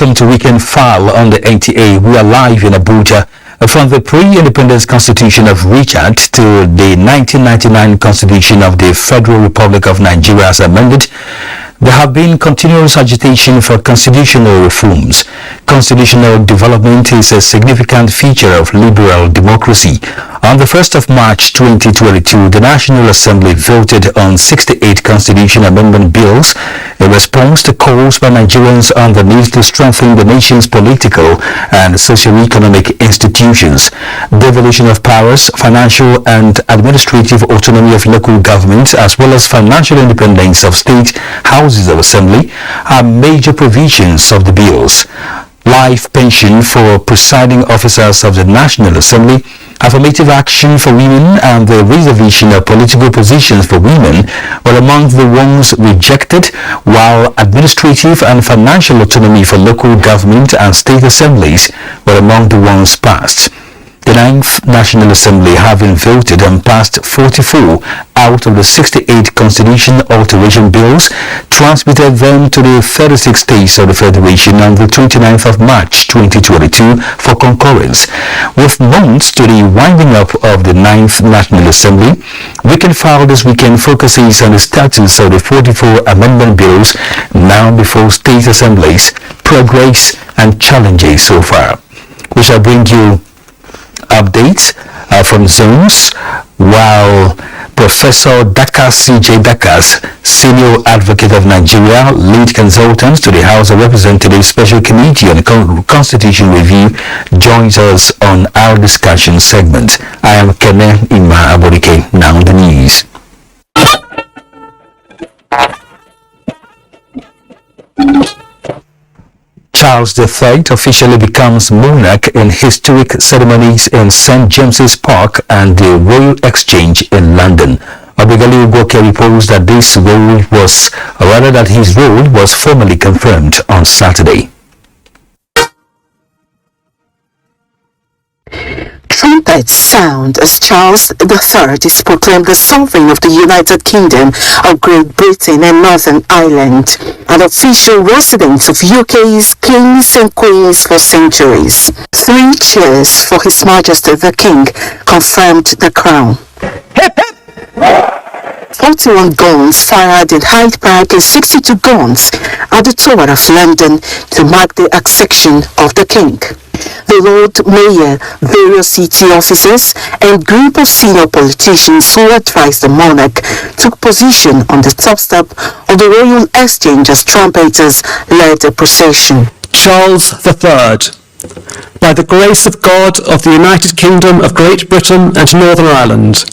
welcome to Weekend File on the NTA. We are live in Abuja. From the pre-independence Constitution of Richard to the 1999 Constitution of the Federal Republic of Nigeria as amended, there have been continuous agitation for constitutional reforms. Constitutional development is a significant feature of liberal democracy. On the 1st of March 2022, the National Assembly voted on 68 constitution amendment bills in response to calls by Nigerians on the need to strengthen the nation's political and socio-economic institutions, devolution of powers, financial and administrative autonomy of local governments, as well as financial independence of state houses of assembly are major provisions of the bills. Life pension for presiding officers of the National Assembly, affirmative action for women, and the reservation of political positions for women were among the ones rejected, while administrative and financial autonomy for local government and state assemblies were among the ones passed. The 9th National Assembly, having voted and passed 44 out of the 68 constitution alteration bills, transmitted them to the 36 states of the Federation on the 29th of March 2022 for concurrence. With months to the winding up of the 9th National Assembly, Weekend File this weekend focuses on the status of the 44 amendment bills now before state assemblies, progress and challenges so far. We shall bring you updates from zones, while Professor Dakas C.J. Dakas, Senior Advocate of Nigeria, lead consultant to the House of Representatives Special Committee on Constitution Review, joins us on our discussion segment. I am Kene Ima Aborike. Now the news. Charles III officially becomes monarch in historic ceremonies in St. James's Park and the Royal Exchange in London. Obigali Ugoke reports that his role was formally confirmed on Saturday. Trumpets sound as Charles III is proclaimed the sovereign of the United Kingdom of Great Britain and Northern Ireland, an official resident of UK's kings and queens for centuries. 3 cheers for His Majesty the King confirmed the crown. 41 guns fired in Hyde Park and 62 guns at the Tower of London to mark the accession of the King. The Lord Mayor, various city officers, and group of senior politicians who advised the monarch took position on the top step of the Royal Exchange as trumpeters led the procession. Charles III, by the grace of God of the United Kingdom of Great Britain and Northern Ireland,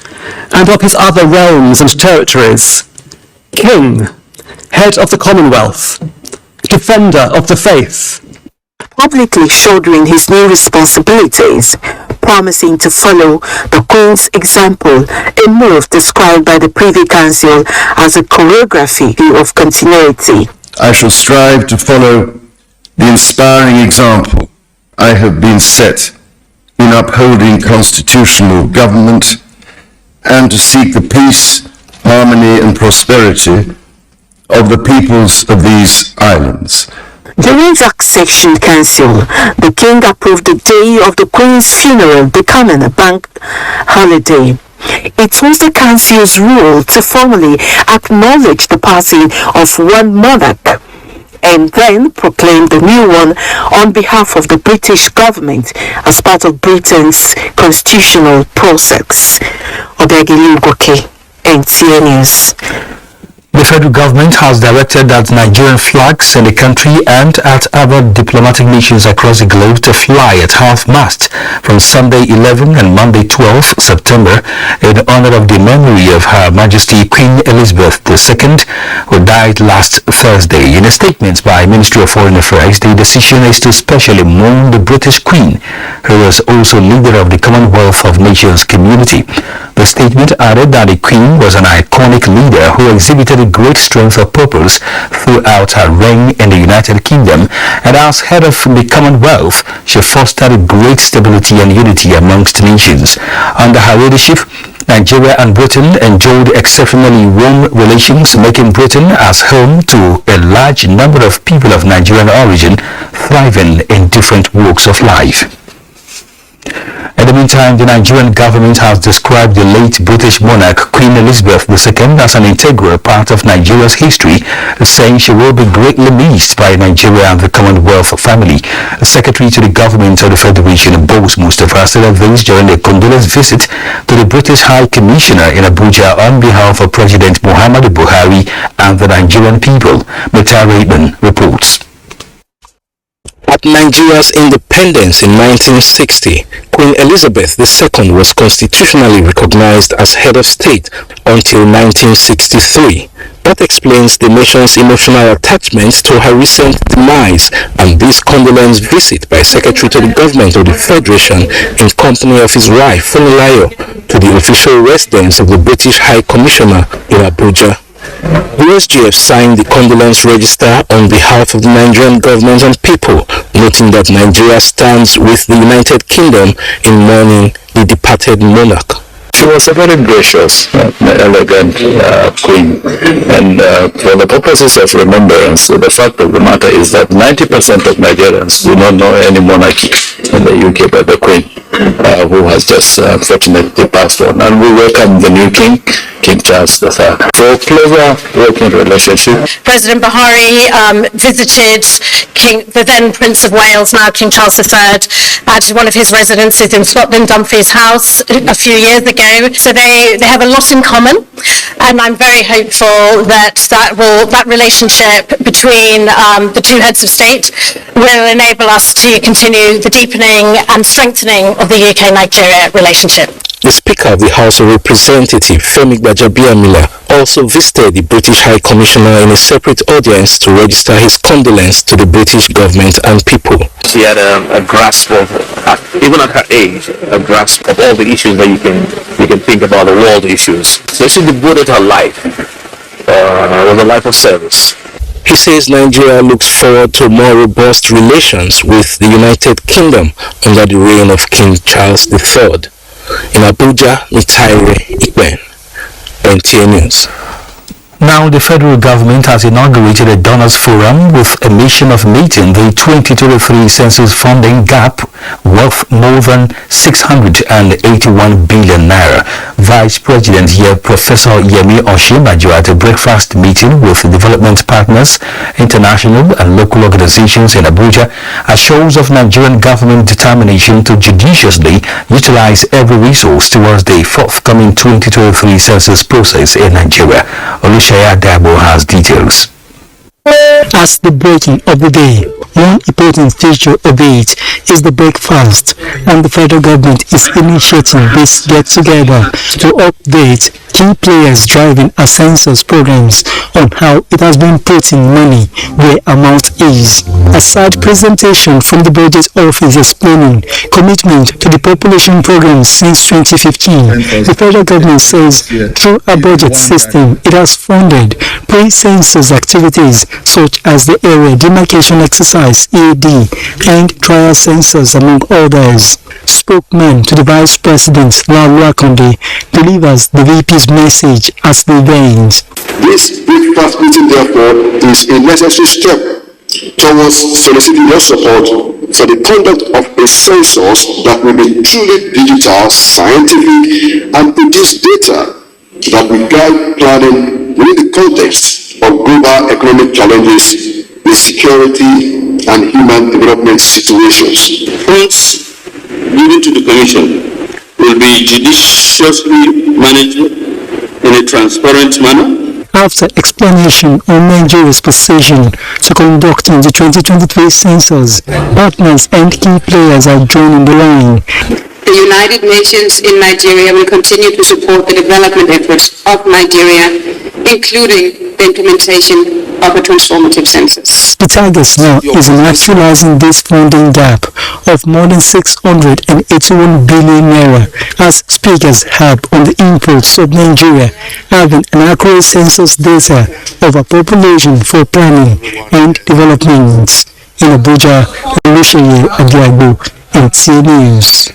and of his other realms and territories, King, Head of the Commonwealth, Defender of the Faith, publicly shouldering his new responsibilities, promising to follow the Queen's example, a move described by the Privy Council as a choreography of continuity. I shall strive to follow the inspiring example I have been set in upholding constitutional government and to seek the peace, harmony and prosperity of the peoples of these islands. During the Accession Council, the King approved the day of the Queen's funeral becoming a bank holiday. It was the Council's rule to formally acknowledge the passing of one monarch and then proclaim the new one on behalf of the British government as part of Britain's constitutional process. Obiageli Ugoke, NTA News. The federal government has directed that Nigerian flags in the country and at other diplomatic missions across the globe to fly at half-mast from Sunday 11 and Monday 12 September in honor of the memory of Her Majesty Queen Elizabeth II, who died last Thursday. In a statement by Ministry of Foreign Affairs, the decision is to specially mourn the British Queen, who was also leader of the Commonwealth of Nations community. The statement added that the Queen was an iconic leader who exhibited a great strength of purpose throughout her reign in the United Kingdom, and as head of the Commonwealth, she fostered great stability and unity amongst nations. Under her leadership, Nigeria and Britain enjoyed exceptionally warm relations, making Britain as home to a large number of people of Nigerian origin thriving in different walks of life. In the meantime, the Nigerian government has described the late British monarch Queen Elizabeth II as an integral part of Nigeria's history, saying she will be greatly missed by Nigeria and the Commonwealth family. Secretary to the government of the Federation, Boss Mustafa, said this during a condolence visit to the British High Commissioner in Abuja on behalf of President Muhammadu Buhari and the Nigerian people. Humanitarian reports. At Nigeria's independence in 1960, Queen Elizabeth II was constitutionally recognized as head of state until 1963. That explains the nation's emotional attachment to her recent demise and this condolence visit by Secretary to the Government of the Federation in company of his wife, Funmilayo, to the official residence of the British High Commissioner in Abuja. The SGF signed the condolence register on behalf of the Nigerian government and people, noting that Nigeria stands with the United Kingdom in mourning the departed monarch. She was a very gracious, elegant queen, and for the purposes of remembrance, the fact of the matter is that 90% of Nigerians do not know any monarchy in the UK but the queen, who has just unfortunately passed on. And we welcome the new king, King Charles III, for a closer working relationship. President Buhari visited the then Prince of Wales, now King Charles III, at one of his residences in Scotland, Dumfries House, a few years ago. So they have a lot in common, and I'm very hopeful that relationship between the two heads of state will enable us to continue the deepening and strengthening of the UK-Nigeria relationship. The Speaker of the House of Representatives, Femi Gbajabiamila, also visited the British High Commissioner in a separate audience to register his condolence to the British government and people. She had a grasp of, even at her age, a grasp of all the issues that you can think about, the world issues. So she devoted her life, was a life of service. He says Nigeria looks forward to more robust relations with the United Kingdom under the reign of King Charles III. In Abuja, Humanitarian, NTA News. Now, the federal government has inaugurated a donors forum with a mission of meeting the 2023 census funding gap worth more than 681 billion naira. Vice President here, Professor Yemi Osinbajo, at a breakfast meeting with development partners, international and local organizations in Abuja, as shows of Nigerian government determination to judiciously utilize every resource towards the forthcoming 2023 census process in Nigeria. Olushaya Dabo has details. As the breaking of the day, one important feature of it is the breakfast, and the federal government is initiating this get-together to update key players driving a census programs on how it has been putting money where amount is. A side presentation from the budget office explaining commitment to the population program since 2015, the federal government says through a budget system it has funded pre-census activities such as the area demarcation exercise EAD and trial census among others. Spokesman to the Vice President Lalu Akonde delivers the VP's message as the event. This breakfast meeting therefore is a necessary step towards soliciting your support for the conduct of a census that will be truly digital, scientific, and produce data that will guide planning within the context of global economic challenges, the security and human development situations. Funds given to the Commission will be judiciously managed in a transparent manner. After explanation on Nigeria's position to conducting the 2023 census, partners and key players are joining the line. The United Nations in Nigeria will continue to support the development efforts of Nigeria, including the implementation of a transformative census. The target now is in actualizing this funding gap of more than 681 billion naira as speakers harp on the importance of Nigeria having an accurate census data of a population for planning and development. In Abuja, Olusheye Adiagbo, NTA News.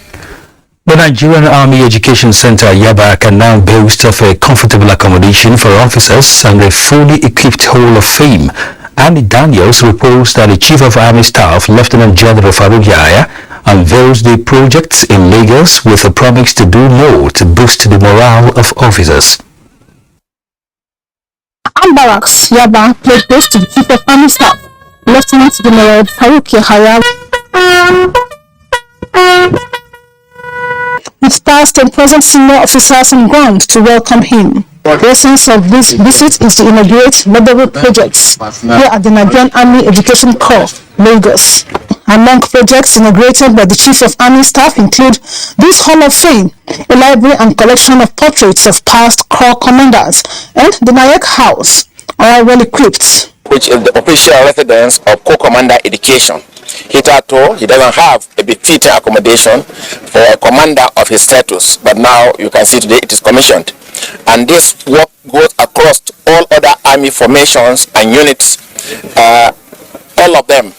The The Nigerian Army Education Center Yaba can now boast of a comfortable accommodation for officers and a fully equipped Hall of Fame. Andy Daniels reports that the Chief of Army Staff, Lieutenant General Farouk Yahaya, unveils the projects in Lagos with a promise to do more to boost the morale of officers. Barracks Yaba played host to the Chief of Army Staff, Lieutenant General Farouk Yahaya. With past and present senior officers on ground to welcome him. The essence of this visit is to inaugurate notable projects here at the Nigerian Army Education Corps, Lagos. Among projects inaugurated by the Chief of Army Staff include this Hall of Fame, a library and collection of portraits of past Corps commanders, and the Nayak House, all well equipped. Which is the official residence of Corps Commander Education. Hitherto, he doesn't have a befitting accommodation for a commander of his status, but now you can see today it is commissioned. And this work goes across all other army formations and units, all of them,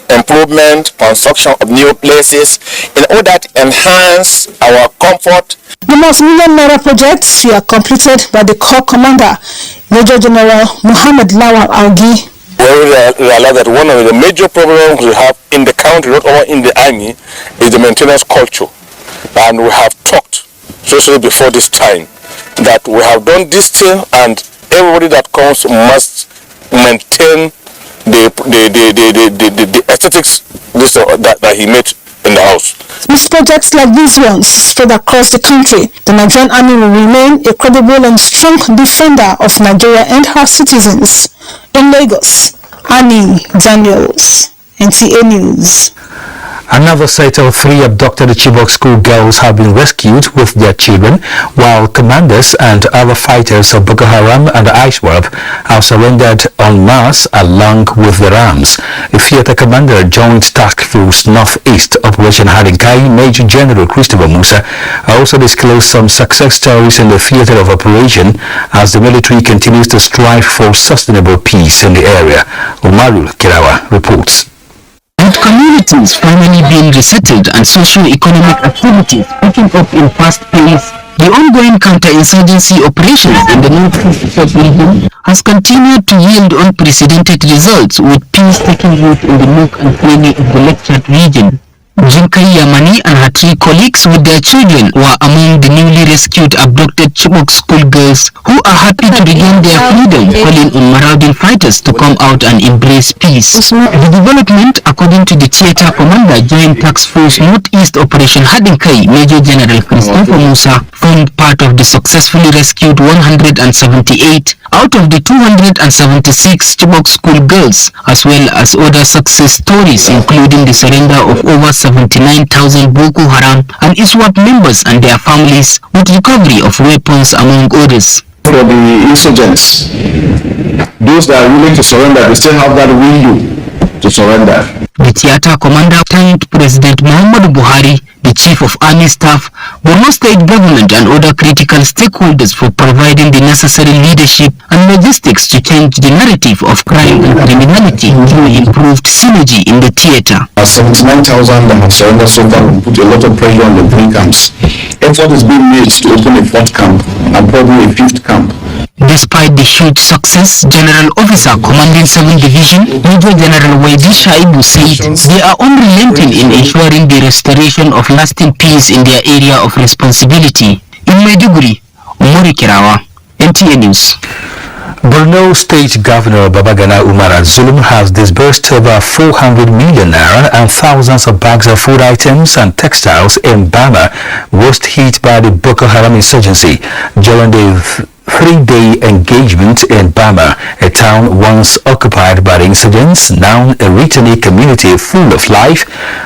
improvement, construction of new places, in order to enhance our comfort. The multi-million naira projects were completed by the Corps Commander, Major General Muhammad Lawal Algi. We realize that one of the major problems we have in the country, not only in the army, is the maintenance culture. And we have talked, especially before this time, that we have done this thing and everybody that comes must maintain the aesthetics that he made in the house. With projects like these ones spread across the country, the Nigerian Army will remain a credible and strong defender of Nigeria and her citizens. In Lagos, Annie Daniels, NTA News. Another set of 3 abducted Chibok school girls have been rescued with their children, while commanders and other fighters of Boko Haram and ISWAP have surrendered en masse along with their arms. A theater commander, Joint Task Force Northeast Operation Hadinkai, Major General Christopher Musa, also disclosed some success stories in the theater of operation as the military continues to strive for sustainable peace in the area. Umaru Kirawa reports. With communities finally being resettled and socio-economic activities picking up in fast pace, the ongoing counter-insurgency operations in the northeast region has continued to yield unprecedented results, with peace taking root in the nook and cranny of the lectured region. Jinkai Yamani and her 3 colleagues with their children were among the newly rescued abducted Chibok schoolgirls who are happy to regain their freedom, calling on marauding fighters to come out and embrace peace. The development, according to the theater commander, Joint Task Force Northeast Operation Hadinkai, Major General Christopher Musa, formed part of the successfully rescued 178 out of the 276 Chibok schoolgirls, as well as other success stories including the surrender of over 79,000 Boko Haram and ISWAP members and their families, with recovery of weapons among others. For the insurgents, those that are willing to surrender, they still have that window to surrender. The theater commander thanked President Muhammadu Buhari, the Chief of Army Staff, Borno State Government and other critical stakeholders for providing the necessary leadership and logistics to change the narrative of crime and criminality through improved synergy in the theater. 79,000 that have surrendered so far will put a lot of pressure on the 3 camps. Effort is being made to open a 4th camp and probably a 5th camp. Despite the huge success, General Officer Commanding 7th Division, Major General Waidi Shaibu said they are unrelenting in ensuring the restoration of lasting peace in their area of responsibility. In Maiduguri, Umuri Kirawa, NTA News. Borno State Governor Babagana Umar Zulum has disbursed over 400 million naira and thousands of bags of food items and textiles in Bama, worst hit by the Boko Haram insurgency during the 3-day engagement in Bama, a town once occupied by the insurgents, now a returning community full of life.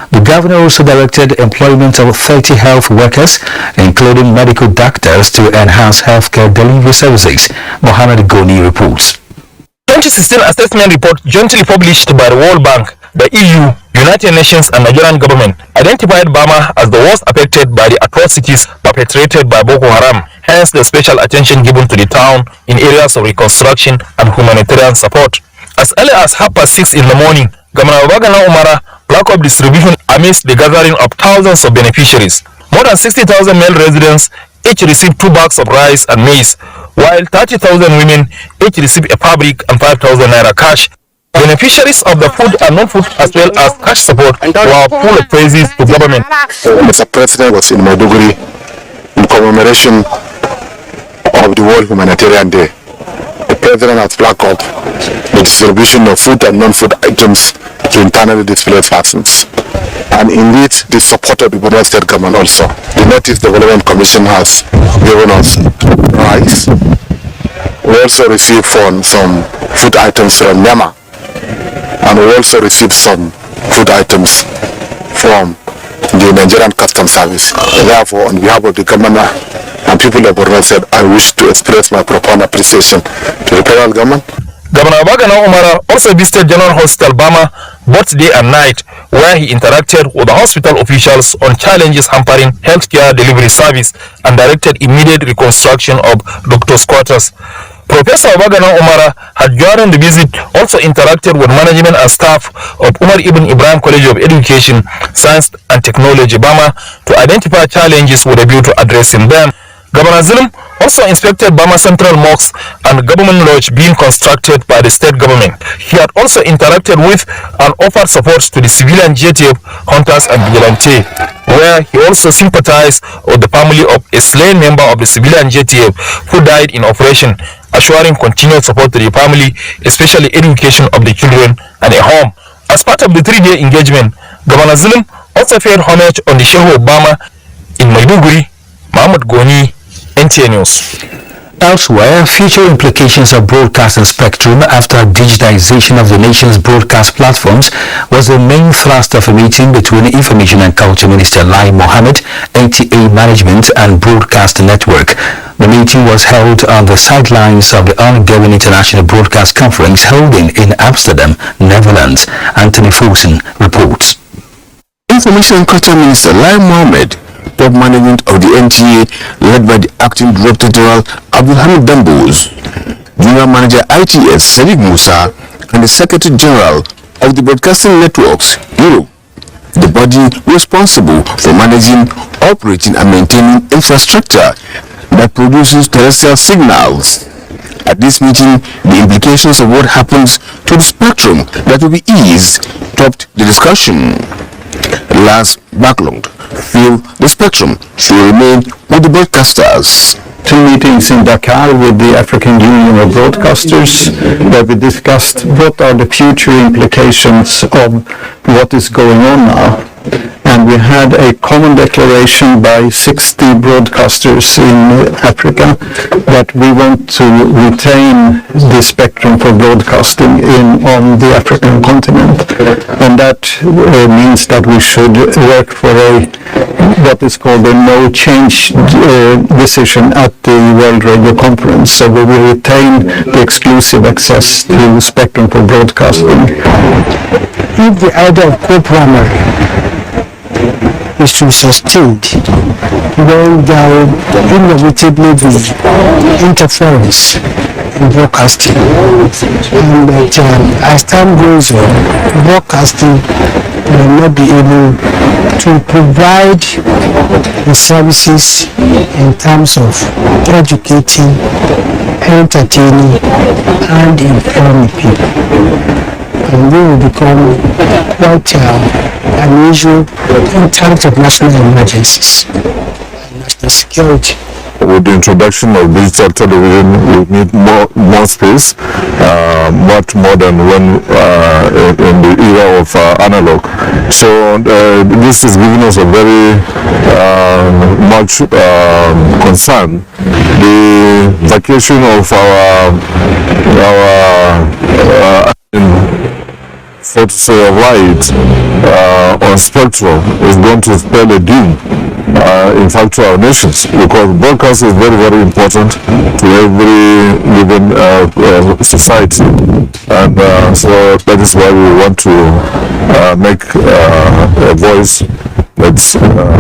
The governor also directed employment of 30 health workers, including medical doctors, to enhance healthcare delivery services. Mohammed Goni reports. 2016 assessment report jointly published by the World Bank, the EU, United Nations and Nigerian government identified Bama as the worst affected by the atrocities perpetrated by Boko Haram, hence the special attention given to the town in areas of reconstruction and humanitarian support. As early as 6:30 in the morning, Governor Babagana Umara plucked up distribution amidst the gathering of thousands of beneficiaries. More than 60,000 male residents each receive 2 bags of rice and maize, while 30,000 women each receive a fabric and 5,000 naira cash. Beneficiaries of the food and non-food as well as cash support were full of praises to government. Mr. President was in Maiduguri in commemoration of the World Humanitarian Day. The President has flagged up the distribution of food and non-food items to internally displaced persons. And indeed, the support of the Borno State government also. The Northeast Development Commission has given us rice. We also received some food items from Bama. And we also received some food items from the Nigerian Customs Service. Therefore, on behalf of the government and people of Borno State, I wish to express my profound appreciation to the federal government. Governor Bagana Umara also visited General Hospital Bama both day and night, where he interacted with the hospital officials on challenges hampering healthcare delivery service and directed immediate reconstruction of doctors' quarters. Professor Bagana Umara had during the visit also interacted with management and staff of Umar Ibn Ibrahim College of Education, Science and Technology, Bama, to identify challenges with a view to addressing them. Governor Zulum also inspected Bama Central Mosque and Government Lodge being constructed by the state government. He had also interacted with and offered support to the civilian JTF hunters and vigilante, where he also sympathized with the family of a slain member of the civilian JTF who died in operation, assuring continued support to the family, especially education of the children and a home. As part of the 3-day engagement, Governor Zulum also paid homage on the Shehu of Bama in Maiduguri. Mahmoud Goni, NTA News. Elsewhere, future implications of broadcasting spectrum after digitization of the nation's broadcast platforms was the main thrust of a meeting between Information and Culture Minister Lai Mohammed, NTA Management and Broadcast Network. The meeting was held on the sidelines of the ongoing International Broadcast Conference holding in Amsterdam, Netherlands. Anthony Fulson reports. Information and Culture Minister Lai Mohammed, top management of the NTA, led by the Acting Director General Abdulhamid Dambos, General Manager ITS Sadiq Musa, and the Secretary General of the Broadcasting Networks, Europe, the body responsible for managing, operating and maintaining infrastructure that produces terrestrial signals. At this meeting, the implications of what happens to the spectrum that will be eased topped the discussion. Last backlogged feel the spectrum should remain with the broadcasters. 2 meetings in Dakar with the African Union of Broadcasters where we discussed what are the future implications of what is going on now. And we had a common declaration by 60 broadcasters in Africa that we want to retain the spectrum for broadcasting on the African continent. And that means that we should work for what is called a no-change decision at the World Radio Conference. So we will retain the exclusive access to spectrum for broadcasting. If the idea of co-primary is to be sustained, then there will inevitably be interference in broadcasting. And that as time goes on, broadcasting will not be able to provide the services in terms of educating, entertaining, and informing people. And we will become quite unusual in terms of national emergencies and national security. With the introduction of digital television, we need more space, much more than when in the era of analog. So this is giving us a very much concern. The vacation of our so to say, right on spectrum is going to spell a doom, in fact, to our nations, because broadcast is very, very important to every given society, and so that is why we want to make a voice that's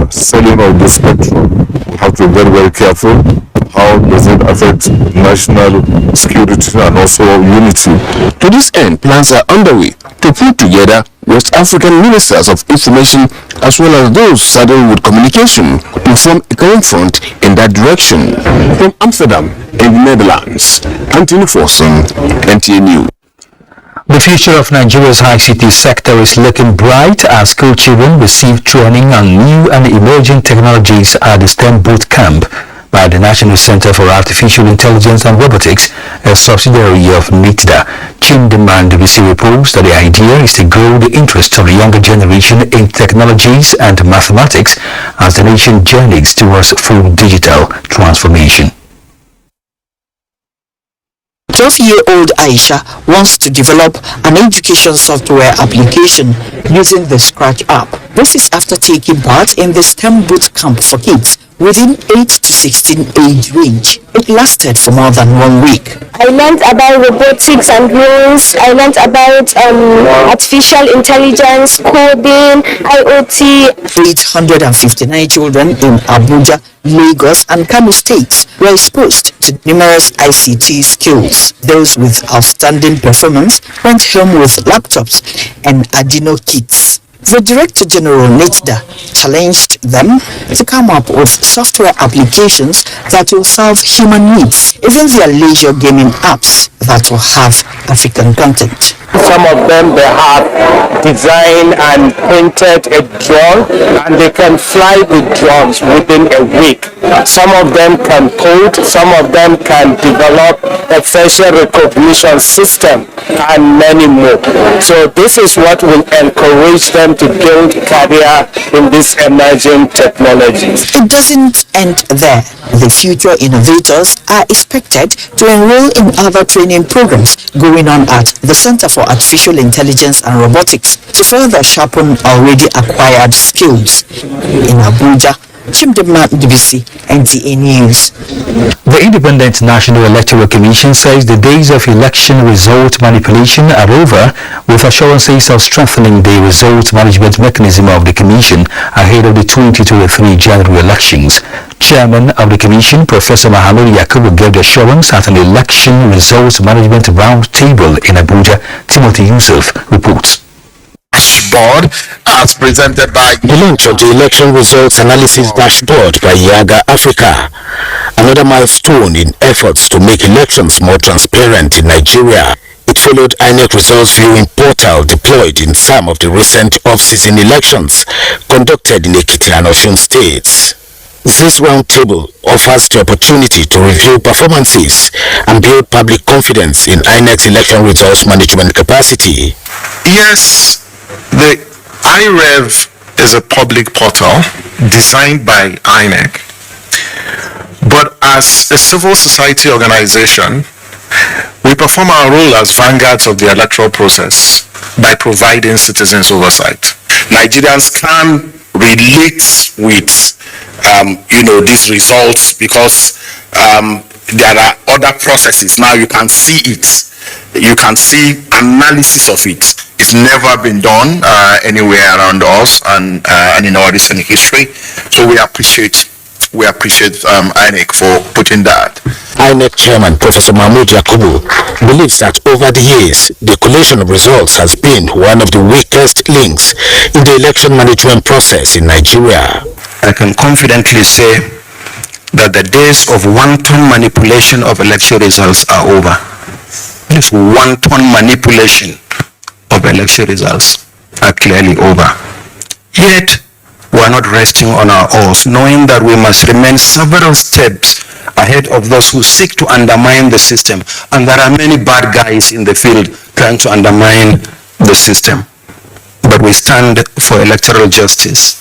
selling of the spectrum. We have to be very, very careful. How does it affect national security and also unity? To this end, plans are underway to put together West African ministers of information as well as those saddled with communication to form a common front in that direction. From Amsterdam, in the Netherlands, Anthony Forson, NTA News. The future of Nigeria's ICT sector is looking bright as school children receive training on new and emerging technologies at the STEM boot camp by the National Center for Artificial Intelligence and Robotics, a subsidiary of NITDA. Chimdeman DBC reports that the idea is to grow the interest of the younger generation in technologies and mathematics as the nation journeys towards full digital transformation. 12-year-old Aisha wants to develop an education software application using the Scratch app. This is after taking part in the STEM boot camp for kids within 8 to 16 age range. It lasted for more than 1 week. I learned about robotics and drones. I learned about artificial intelligence, coding, IoT. 859 children in Abuja, Lagos and Kano states were exposed to numerous ICT skills. Those with outstanding performance went home with laptops and Arduino kits. The Director General NITDA challenged them to come up with software applications that will serve human needs, even their leisure gaming apps that will have African content. Some of them, they have designed and printed a drone and they can fly the drones within a week. Some of them can code, some of them can develop a facial recognition system and many more. So this is what will encourage them to build career in these emerging technologies. It doesn't end there. The future innovators are expected to enroll in other training programs going on at the Center for Artificial Intelligence and Robotics to further sharpen already acquired skills. In Abuja, Chimdeman DBC, NTA News. The Independent National Electoral Commission says the days of election result manipulation are over, with assurances of strengthening the result management mechanism of the Commission ahead of the 2023 general elections. Chairman of the Commission, Professor Mahamudu Yakubu, gave the assurance at an election results management roundtable in Abuja. Timothy Yusuf reports. Dashboard as presented by the launch of the election results analysis dashboard by Yaga Africa, another milestone in efforts to make elections more transparent in Nigeria. It followed INEC results viewing portal deployed in some of the recent off-season elections conducted in Ekiti and Osun states. This roundtable offers the opportunity to review performances and build public confidence in INEC's election results management capacity. Yes, the IREV is a public portal designed by INEC, but as a civil society organization, we perform our role as vanguards of the electoral process by providing citizens oversight. Nigerians can relate with these results because there are other processes. Now you can see it. You can see analysis of it. It's never been done anywhere around us and in our recent history. So we appreciate INEC for putting that. INEC Chairman Professor Mahamudu Yakubu believes that over the years, the collation of results has been one of the weakest links in the election management process in Nigeria. I can confidently say that the days of wanton manipulation of election results are over. This wanton manipulation of election results are clearly over. Yet, we are not resting on our oars, knowing that we must remain several steps ahead of those who seek to undermine the system. And there are many bad guys in the field trying to undermine the system. But we stand for electoral justice.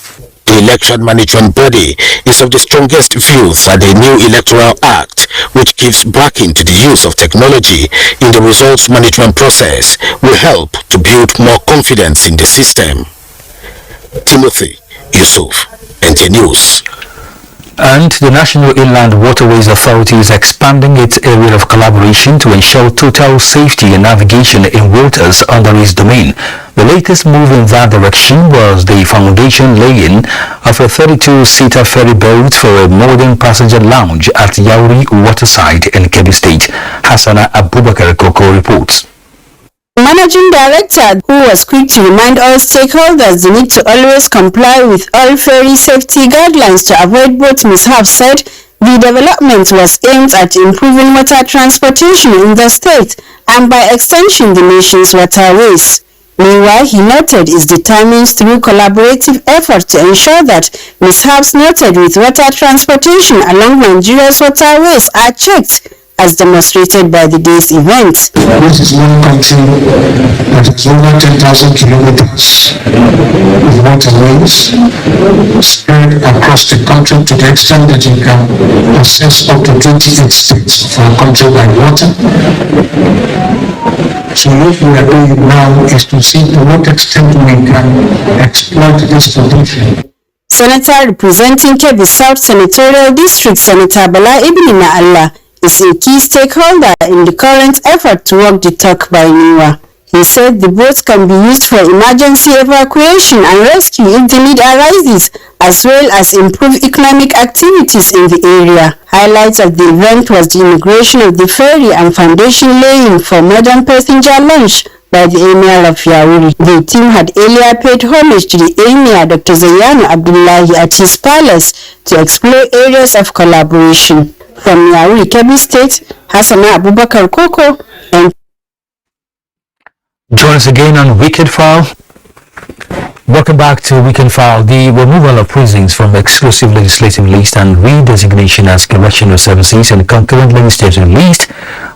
The election management body is of the strongest view that the new Electoral Act, which gives backing to the use of technology in the results management process, will help to build more confidence in the system. Timothy Yusuf, NTA News. And the National Inland Waterways Authority is expanding its area of collaboration to ensure total safety and navigation in waters under its domain. The latest move in that direction was the foundation laying of a 32-seater ferry boat for a modern passenger lounge at Yauri Waterside in Kebbi State. Hassana Abubakar Koko reports. Managing Director, who was quick to remind all stakeholders the need to always comply with all ferry safety guidelines to avoid boat mishaps, said the development was aimed at improving water transportation in the state and by extension the nation's waterways. Meanwhile, he noted is determined through collaborative effort to ensure that mishaps noted with water transportation along Nigeria's waterways are checked, as demonstrated by the day's event. This is one country that has over 10,000 kilometers of waterways spread across the country to the extent that you can access up to 28 states of our country by water. So what we are doing now is to see to what extent we can exploit this potential. Senator representing Kebbi South Senatorial District, Senator Bala Ibn Allah, is a key stakeholder in the current effort to walk the talk by NIWA. He said the boats can be used for emergency evacuation and rescue if the need arises, as well as improve economic activities in the area. Highlights of the event was the inauguration of the ferry and foundation laying for modern passenger launch by the Emir of Yauri. The team had earlier paid homage to the Emir Dr. Zayyano Abdullahi at his palace to explore areas of collaboration. From Yauri, Kebbi State, Hassana Abubakar Koko, and join us again on Weekend File. Welcome back to Weekend File. The removal of prisons from exclusive legislative list and redesignation as correctional services and concurrent legislative list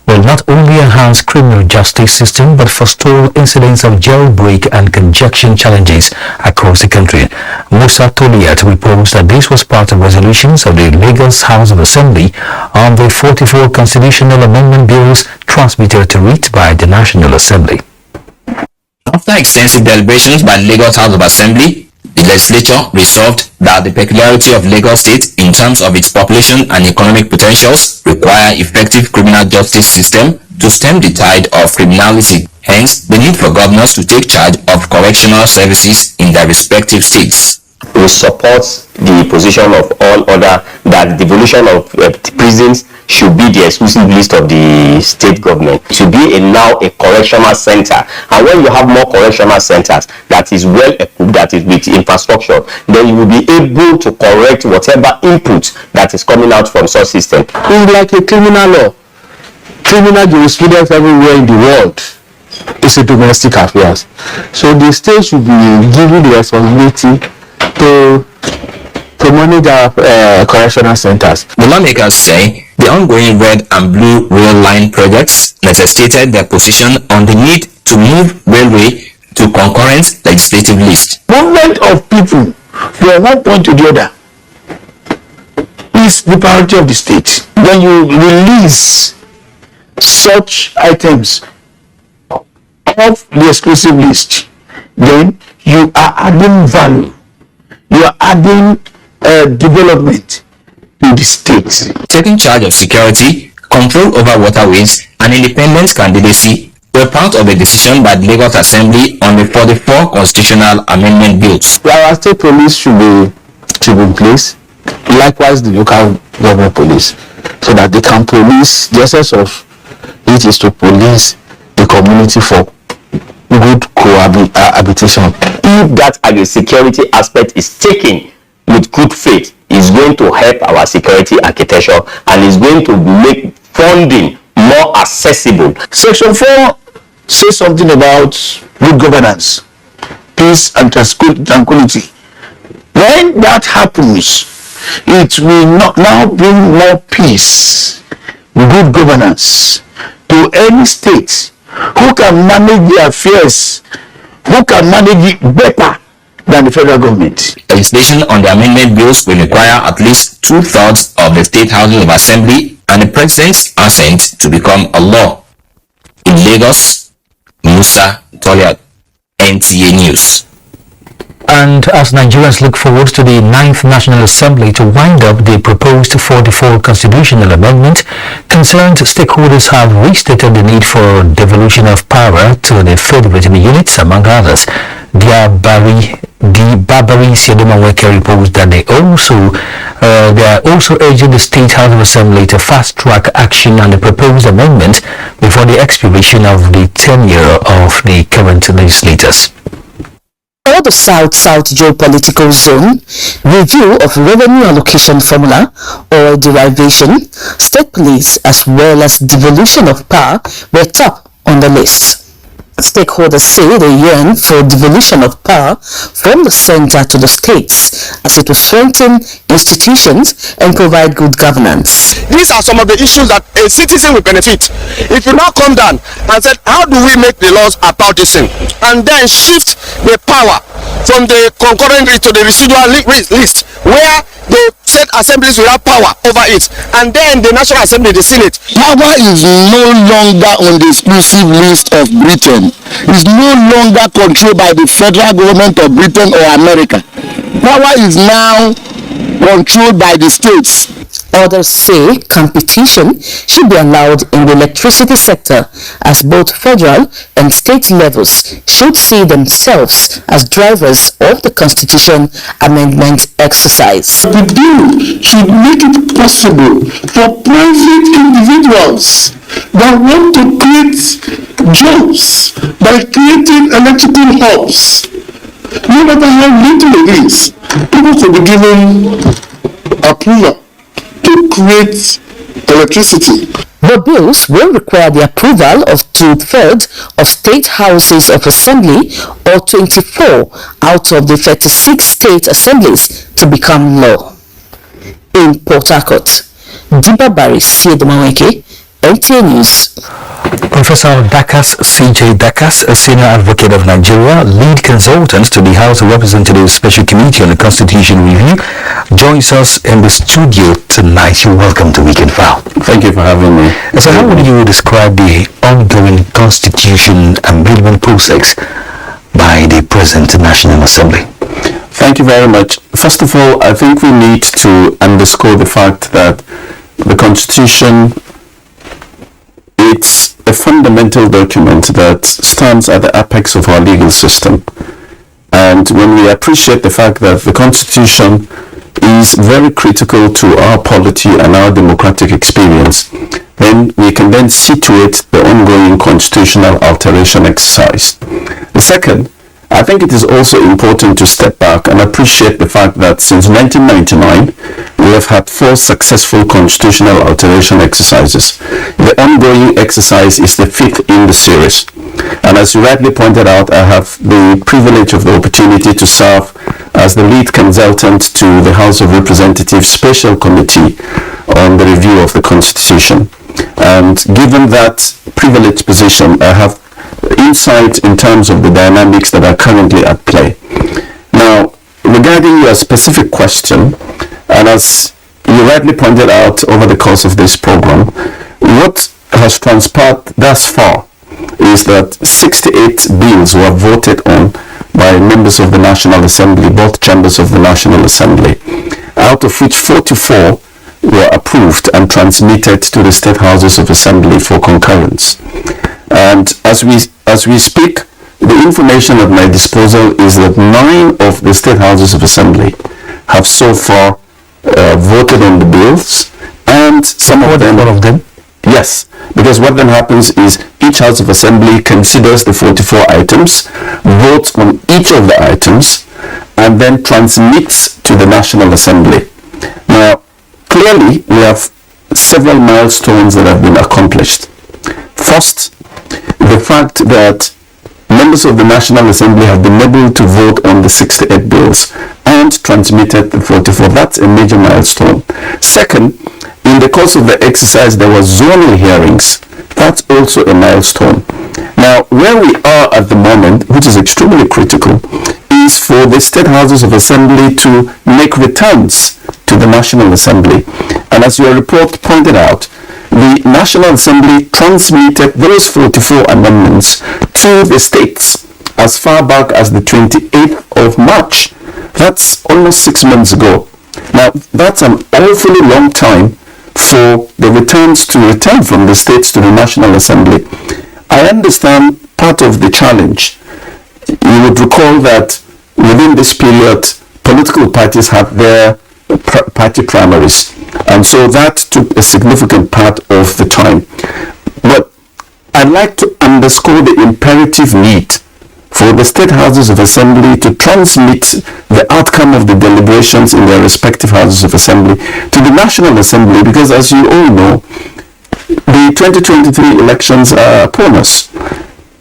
will not only enhance criminal justice system but forestall incidents of jailbreak and congestion challenges across the country. Musa Toliat reports that this was part of resolutions of the Lagos House of Assembly on the 44 constitutional amendment bills transmitted to it by the National Assembly. After extensive deliberations by the Lagos House of Assembly, the legislature resolved that the peculiarity of Lagos State in terms of its population and economic potentials require effective criminal justice system to stem the tide of criminality. Hence, the need for governors to take charge of correctional services in their respective states. We support the position of all other that devolution of prisons should be the exclusive list of the state government. It should be now a correctional center, and when you have more correctional centers that is well equipped, that is with infrastructure, then you will be able to correct whatever input that is coming out from such system. It's like a criminal law. Criminal jurisprudence everywhere in the world is a domestic affairs. So the state should be given the responsibility to manage our correctional centers. The lawmakers say the ongoing red and blue rail line projects necessitated their position on the need to move railway to concurrent legislative list. Movement of people from one point to the other is the priority of the state. When you release such items of the exclusive list, then you are adding value. You are adding development to the state. Taking charge of security, control over waterways, and independent candidacy were part of a decision by the Lagos Assembly on the 44 constitutional amendment bills. Our state police should be in place, likewise the local government police, so that they can police. The essence of it is to police the community for good cohabitation. If that security aspect is taken with good faith, is going to help our security architecture and is going to make funding more accessible. Section 4 says something about good governance, peace and tranquility. When that happens, it will now bring more peace, good governance to any state who can manage their affairs, who can manage it better than the federal government. Legislation on the amendment bills will require at least 2/3 of the State Houses of Assembly and the President's assent to become a law. In Lagos, Musa Toliat, NTA News. And as Nigerians look forward to the 9th National Assembly to wind up the proposed 44 constitutional amendment, concerned stakeholders have restated the need for devolution of power to the federating units, among others. The Barbary Siedemaweke reports that they are also urging the State House of Assembly to fast-track action on the proposed amendment before the expiration of the tenure of the current legislators. For the South-South geopolitical zone, review of revenue allocation formula or derivation, state police as well as devolution of power were top on the list. Stakeholders say they yearn for devolution of power from the center to the states as it will strengthen institutions and provide good governance. These are some of the issues that a citizen will benefit. If you now come down and said, how do we make the laws about this thing? And then shift the power from the concurrent list to the residual list, where the state assemblies will have power over it, and then the National Assembly, the Senate. Power is no longer on the exclusive list of Britain. It's no longer controlled by the federal government of Britain or America. Power is now controlled by the states. Others say competition should be allowed in the electricity sector as both federal and state levels should see themselves as drivers of the Constitution amendment exercise. The bill should make it possible for private individuals that want to create jobs by creating electrical hubs, no matter how little it is, people could be given approval to create electricity. The bills will require the approval of 2/3 of state houses of assembly or 24 out of the 36 state assemblies to become law. In Port Harcourt, Barbary Siedemaweke, NTA News. Professor Dakas C.J. Dakas, a senior advocate of Nigeria, lead consultant to the House of Representatives Special Committee on the Constitution Review, joins us in the studio tonight. You're welcome to Weekend File. Thank you for having me. So how would you describe the ongoing Constitution Amendment process by the present National Assembly? Thank you very much. First of all, I think we need to underscore the fact that the Constitution, it's a fundamental document that stands at the apex of our legal system. And when we appreciate the fact that the Constitution is very critical to our polity and our democratic experience, then we can then situate the ongoing constitutional alteration exercise. The second, I think it is also important to step back and appreciate the fact that since 1999, we have had 4 successful constitutional alteration exercises. The ongoing exercise is the 5th in the series. And as you rightly pointed out, I have the privilege of the opportunity to serve as the lead consultant to the House of Representatives Special Committee on the review of the Constitution. And given that privileged position, I have insight in terms of the dynamics that are currently at play. Now, regarding your specific question, and as you rightly pointed out over the course of this program, what has transpired thus far is that 68 bills were voted on by members of the National Assembly, both chambers of the National Assembly, out of which 44 were approved and transmitted to the State Houses of Assembly for concurrence. And as we speak, the information at my disposal is that 9 of the State Houses of Assembly have so far voted on the bills, and some of them. Yes, because what then happens is each House of Assembly considers the 44 items, votes on each of the items, and then transmits to the National Assembly. Now, clearly, we have several milestones that have been accomplished. First, the fact that members of the National Assembly have been able to vote on the 68 bills and transmitted the 44. That's a major milestone. Second, in the course of the exercise, there were zonal hearings. That's also a milestone. Now, where we are at the moment, which is extremely critical, is for the State Houses of Assembly to make returns to the National Assembly. And as your report pointed out, the National Assembly transmitted those 44 amendments to the states as far back as the 28th of March. That's almost 6 months ago. Now, that's an awfully long time for the returns to return from the states to the National Assembly. I understand part of the challenge. You would recall that within this period, political parties had their party primaries, and so that took a significant part of the time. But I'd like to underscore the imperative need for the state houses of assembly to transmit the outcome of the deliberations in their respective houses of assembly to the National Assembly, because as you all know, the 2023 elections are upon us.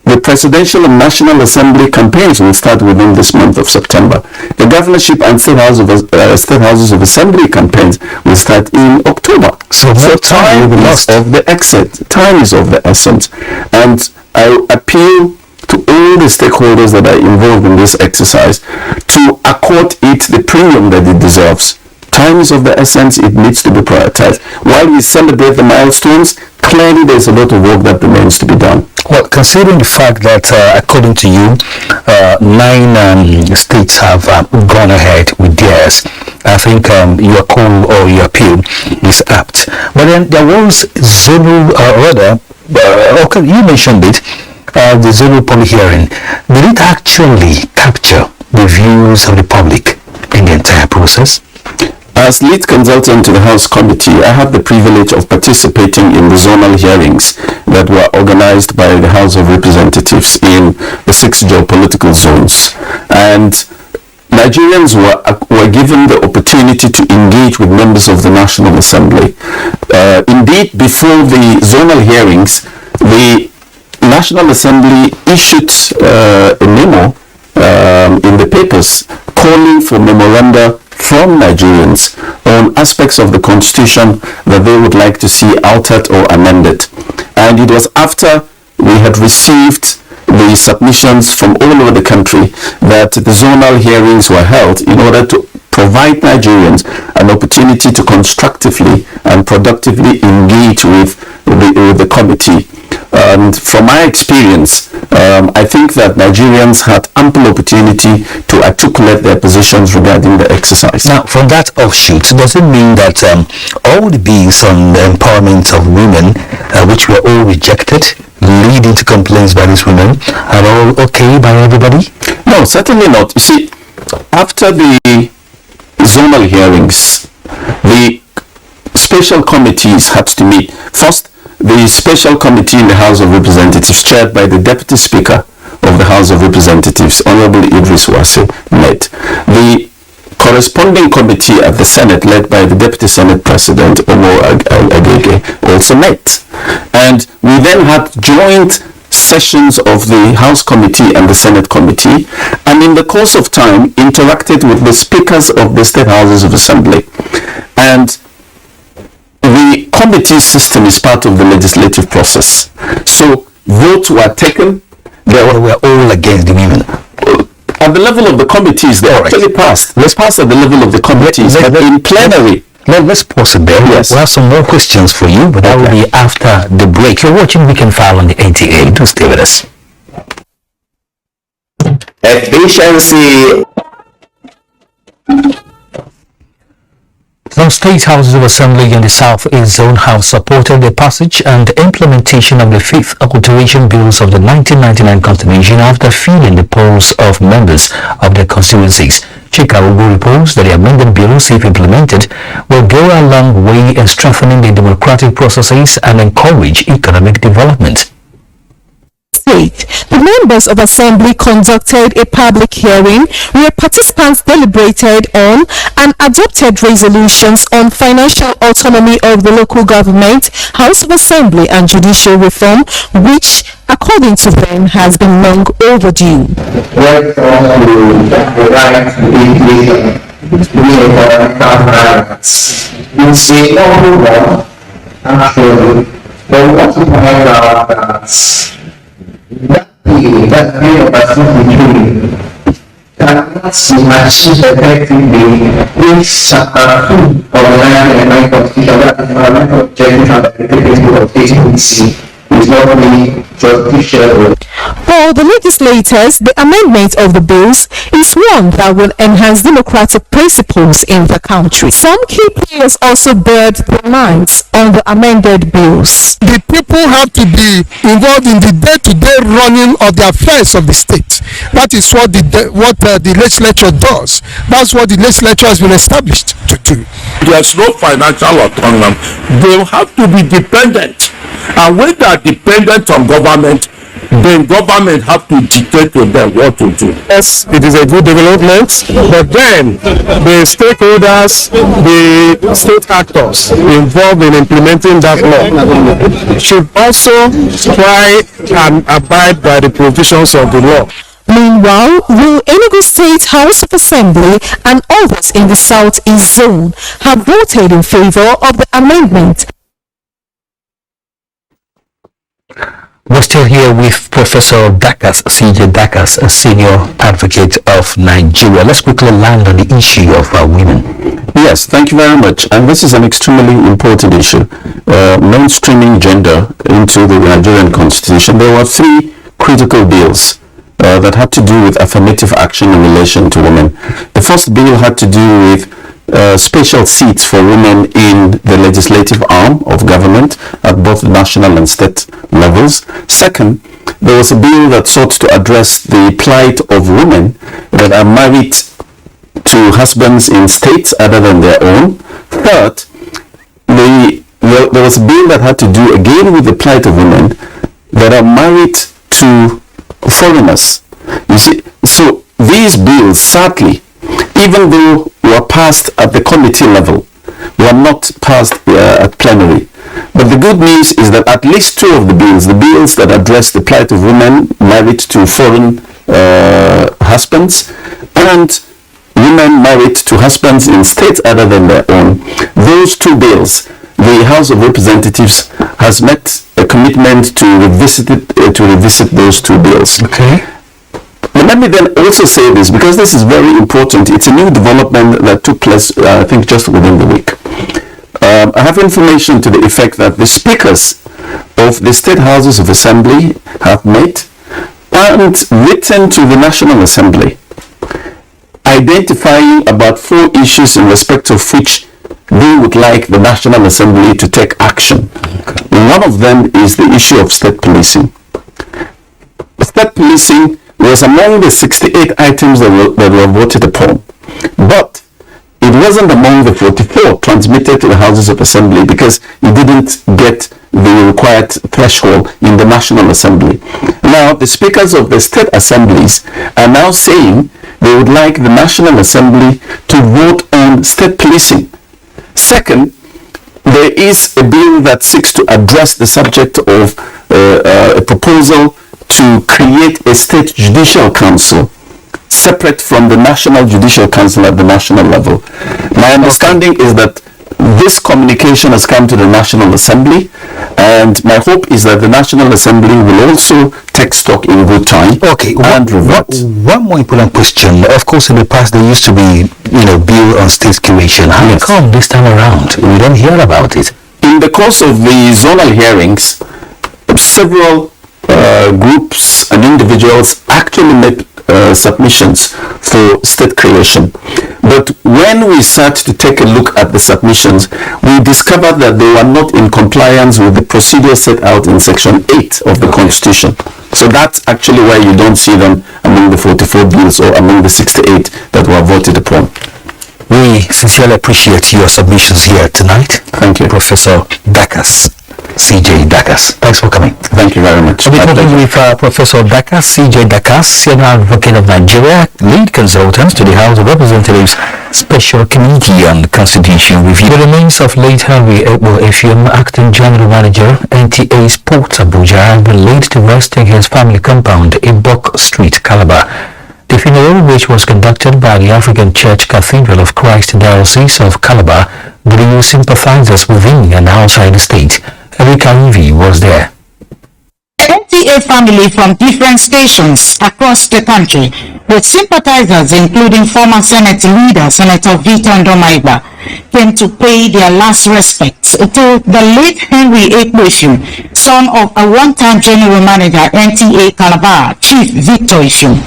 The presidential and National Assembly campaigns will start within this month of September. The governorship and state houses of assembly campaigns will start in October. So time is of the essence. Time is of the essence. And I appeal to all the stakeholders that are involved in this exercise to accord it the premium that it deserves. Time is of the essence. It needs to be prioritized. While we celebrate the milestones, clearly there's a lot of work that remains to be done. Well, considering the fact that, according to you, 9 states have gone ahead with theirs, I think your call or your appeal is apt. But then there was Zulu, okay, you mentioned it, the Zulu poll hearing. Did it actually capture the views of the public in the entire process? As lead consultant to the House Committee, I had the privilege of participating in the zonal hearings that were organized by the House of Representatives in the 6 geopolitical zones. And Nigerians were given the opportunity to engage with members of the National Assembly. Indeed, before the zonal hearings, the National Assembly issued a memo in the papers calling for memoranda from Nigerians on aspects of the Constitution that they would like to see altered or amended. And it was after we had received the submissions from all over the country that the zonal hearings were held in order to provide Nigerians an opportunity to constructively and productively engage with the committee. And from my experience, I think that Nigerians had ample opportunity to articulate their positions regarding the exercise. Now, from that offshoot, does it mean that all the bills on the empowerment of women, which were all rejected, leading to complaints by these women, are all okay by everybody? No, certainly not. You see, after the zonal hearings, the special committees had to meet. First, the special committee in the House of Representatives, chaired by the Deputy Speaker of the House of Representatives, Honorable Idris Wase, met. The corresponding committee at the Senate, led by the Deputy Senate President, Omo Agege, also met. And we then had joint sessions of the House Committee and the Senate Committee, and in the course of time interacted with the speakers of the State Houses of Assembly. And the committee system is part of the legislative process. So votes were taken. They were all against the women. At the level of the committees, they actually passed. Let's pass at the level of the committees, but in plenary. Let's pause it there. Yes. We have some more questions for you, but that will be after the break. You're watching Weekend File on the NTA. Do stay with us. Efficiency. Some state houses of assembly in the Southeast Zone have supported the passage and implementation of the 5th alteration bills of the 1999 Constitution after filling the polls of members of their constituencies. Chikawu reports that the amended bills, if implemented, will go a long way in strengthening the democratic processes and encourage economic development. The members of assembly conducted a public hearing where participants deliberated on and adopted resolutions on financial autonomy of the local government, House of Assembly and judicial reform, which, according to them, has been long overdue. That kind of between cannot achieve effectively with Chapter 2 of the 1999 Constitution, that is environmental objectives and the of HPC, is not really justiciable. For the legislative legislators, the amendment of the bills is one that will enhance democratic principles in the country. Some key players also bared their minds on the amended bills. The people have to be involved in the day-to-day running of the affairs of the state. That is what the legislature does. That's what the legislature has been established to do. There's no financial autonomy. They have to be dependent. And when they are dependent on government, then government have to dictate to them what to do. Yes, it is a good development, but then the stakeholders, the state actors involved in implementing that law should also try and abide by the provisions of the law. Meanwhile, will Enugu State House of Assembly and others in the Southeast Zone have voted in favor of the amendment? We're still here with Professor Dakas, CJ Dakas, a senior advocate of Nigeria. Let's quickly land on the issue of women. Yes, thank you very much. And this is an extremely important issue. Mainstreaming gender into the Nigerian constitution. There were three critical bills that had to do with affirmative action in relation to women. The first bill had to do with special seats for women in the legislative arm of government at both national and state levels. Second, there was a bill that sought to address the plight of women that are married to husbands in states other than their own. Third, there was a bill that had to do again with the plight of women that are married to foreigners. You see, so these bills, sadly, even though were passed at the committee level, were not passed at plenary. But the good news is that at least two of the bills that address the plight of women married to foreign husbands and women married to husbands in states other than their own, those two bills, the House of Representatives has met a commitment to revisit those two bills. Okay. But let me then also say this, because this is very important. It's a new development that took place, I think, just within the week. I have information to the effect that the speakers of the state houses of assembly have met and written to the National Assembly, identifying about 4 issues in respect of which they would like the National Assembly to take action. One of them is the issue of state policing. State policing was among the 68 items that were voted upon, but it wasn't among the 44 transmitted to the Houses of Assembly because it didn't get the required threshold in the National Assembly. Now, the speakers of the state assemblies are now saying they would like the National Assembly to vote on state policing. Second, there is a bill that seeks to address the subject of a proposal to create a state judicial council separate from the National Judicial Council at the national level. My understanding is that this communication has come to the National Assembly, and my hope is that the National Assembly will also take stock in good time. Okay, and revert. One more important question. Of course, in the past there used to be, bill on state curation. How come this time around we don't hear about it? In the course of the zonal hearings, several groups and individuals actually made submissions for state creation. But when we start to take a look at the submissions, we discovered that they were not in compliance with the procedure set out in Section 8 of the Constitution. So that's actually why you don't see them among the 44 bills or among the 68 that were voted upon. We sincerely appreciate your submissions here tonight. Thank you. Professor Dakas, CJ Dakas. Thanks for coming. Thank you very much. We'll be talking with Professor Dakas, CJ Dakas, Senior Advocate of Nigeria, Lead Consultant to the House of Representatives Special Committee on Constitution Review. The remains of late Henry Ene, Acting General Manager, NTA Sports Abuja, have been laid to rest in his family compound in Buck Street, Calabar. The funeral, which was conducted by the African Church Cathedral of Christ Diocese of Calabar, drew sympathizers within and outside the state. Henry Ene was there. NTA family from different stations across the country, with sympathizers including former Senate leader Senator Victor Ndomaiba, came to pay their last respects to the late Henry Ene, son of a one-time general manager NTA Calabar, Chief Victor Ene.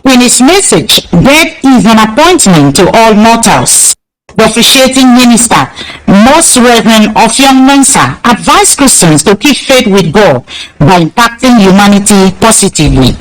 In his message, death is an appointment to all mortals. The officiating minister, Most Reverend Ofiong Mensah, advised Christians to keep faith with God by impacting humanity positively.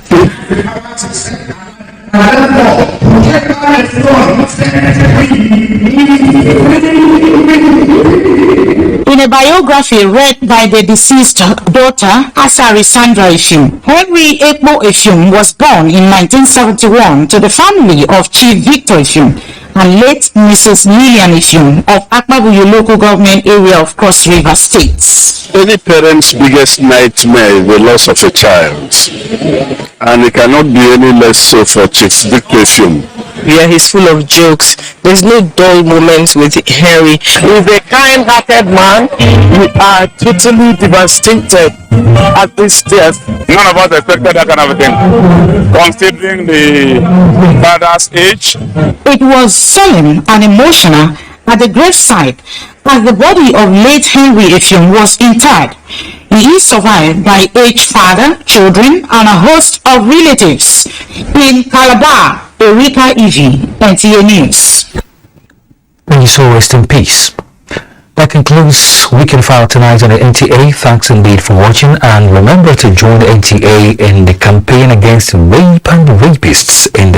In a biography read by the deceased daughter, Asari Sandra Ene, Henry Ene was born in 1971 to the family of Chief Victor Ene and late Mrs. Lillian Ene of Akpabuyo local government area of Cross River State. Any parent's biggest nightmare is the loss of a child, and it cannot be any less so for Chief Victor Ene. Yeah, he's full of jokes. There's no dull moments with Henry. He's a kind-hearted man. We are totally devastated at this death. None of us expected that kind of a thing, considering the father's age. It was solemn and emotional at the graveside as the body of late Henry Ene was interred. He is survived by aged father, children, and a host of relatives. In Calabar, Erika Ivy, NTA News. And you saw rest in peace. That concludes Weekend File tonight on the NTA. Thanks indeed for watching, and remember to join the NTA in the campaign against rape and rapists in the